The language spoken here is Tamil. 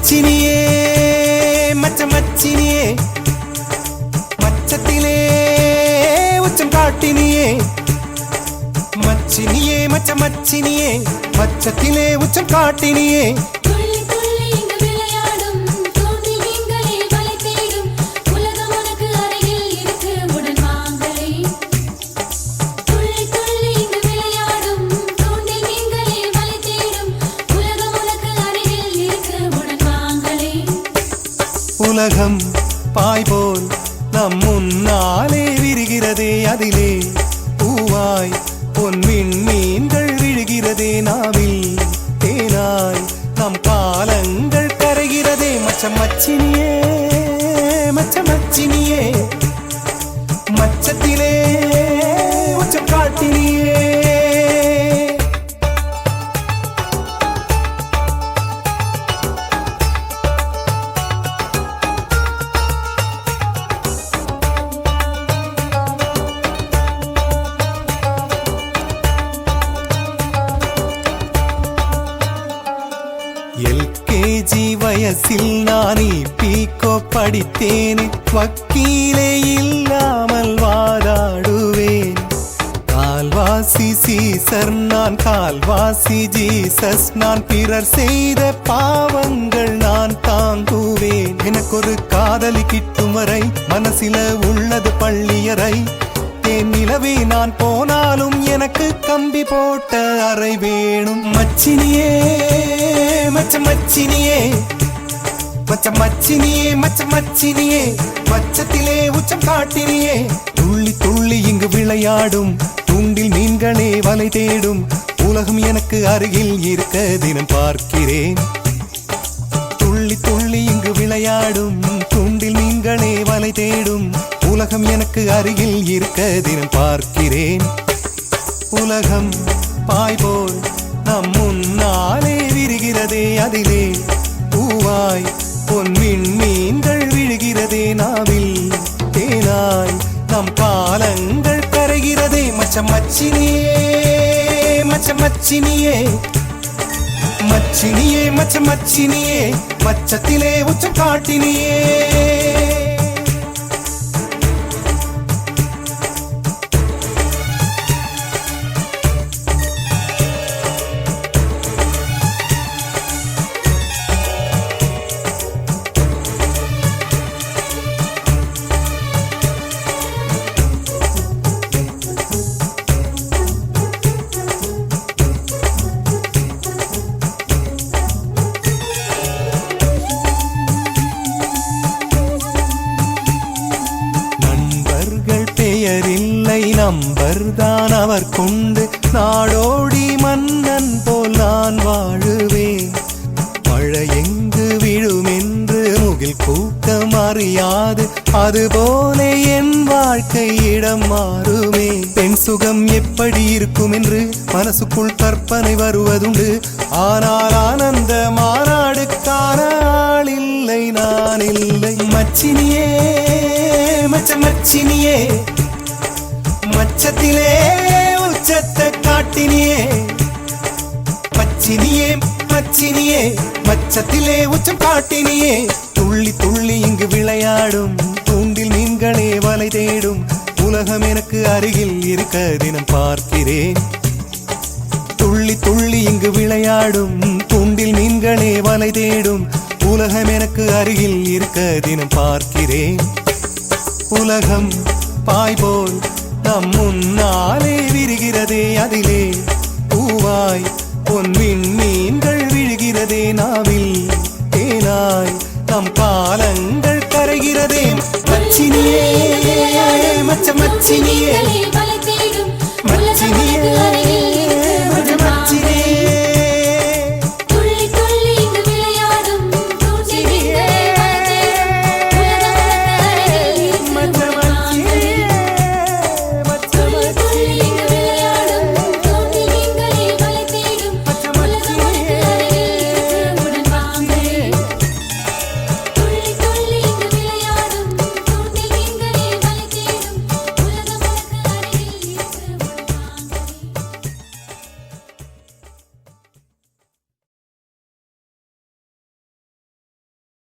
மச்சினியே மச்சினியே மச்சத்திலே உச்சம் காட்டினியே மச்சினியே மச்சினியே மச்சத்திலே உச்சம் காட்டினியே உலகம் பாய்போல் நம் முன்னாலே விரிகிறதே அதிலே பூவாய் பொன்மின் மீன்கள் விழுகிறதே நாவில் தேனாய் நம் காலங்கள் கரைகிறதே மச்சினியே மச்சினியே மச்சத்திலே உச்சம் காட்டினியே LKG வயசில் நான் பீக்கோ படித்தேன் வக்கீலே இல்லாமல் வாதாடுவேன் கால்வாசி சீசர் நான் கால்வாசி ஜீசஸ் நான் பிறர் செய்த பாவங்கள் நான் தாங்குவேன் எனக்கு ஒரு காதலி கிட்டும் வரை மனசில உள்ளது பள்ளியறை என் நிலவே நான் போனாலும் எனக்கு கம்பி போட்ட அறை வேணும் மச்சினியே மச்சினியே மச்சினியே மச்சினியே மச்சத்திலே உச்சம் காட்டினியே துள்ளி துள்ளி இங்கு விளையாடும் துண்டில் மீன்களே வலை தேடும் உலகம் எனக்கு அருகில் இருக்க தினம் பார்க்கிறேன் துள்ளி துள்ளி இங்கு விளையாடும் துண்டில் மீன்களே வலை தேடும் உலகம் எனக்கு அருகில் இருக்க தினம் பார்க்கிறேன் உலகம் பாய்போல் நம் முன்னாலே விரிகிறதே அதிலே பூவாய் பொன்மின் மீன்கள் விழுகிறதே நாவில் தேனாய் நம் காலங்கள் கரைகிறதே மச்சினியே மச்சினியே மச்சினியே மச்சினியே மச்சத்திலே உச்சம் காட்டினியே பெயரில்லை நம்பர்தான் அவர் கொண்டு நாடோடி மன்னன் போல் நான் வாழுவேன் மழை எங்கு விழும் என்று முகில் கூட்டம் அறியாது அதுபோல என் வாழ்க்கை இடம் மாறுமே பெண் சுகம் எப்படி இருக்கும் என்று மனசுக்குள் கற்பனை வருவதுண்டு ஆனால் ஆனந்த மாநாடுக்கான ஆள் இல்லை நான் இல்லை மச்சினியே மச்சினியே மச்சத்திலே உச்சத்தை காட்டினியே மச்சினியே மச்சத்திலே உச்சம் காட்டினியே துள்ளி துள்ளி இங்கு விளையாடும் தூண்டில் மீன்களே வலை தேடும் உலகம் எனக்கு அருகில் இருக்க தினம் பார்க்கிறேன் துள்ளி துள்ளி இங்கு விளையாடும் தூண்டில் மீன்களே வலை தேடும் உலகம் எனக்கு அருகில் இருக்க தினம் பார்க்கிறேன் உலகம் பாய்போல் நம் முன்னாலே விரிகிறதே அதிலே பூவாய் பொன்மின் மீன்கள் விழுகிறதே நாவில் தேனாய் நம் காலங்கள் கரைகிறதே மச்சினியே மச்சினியே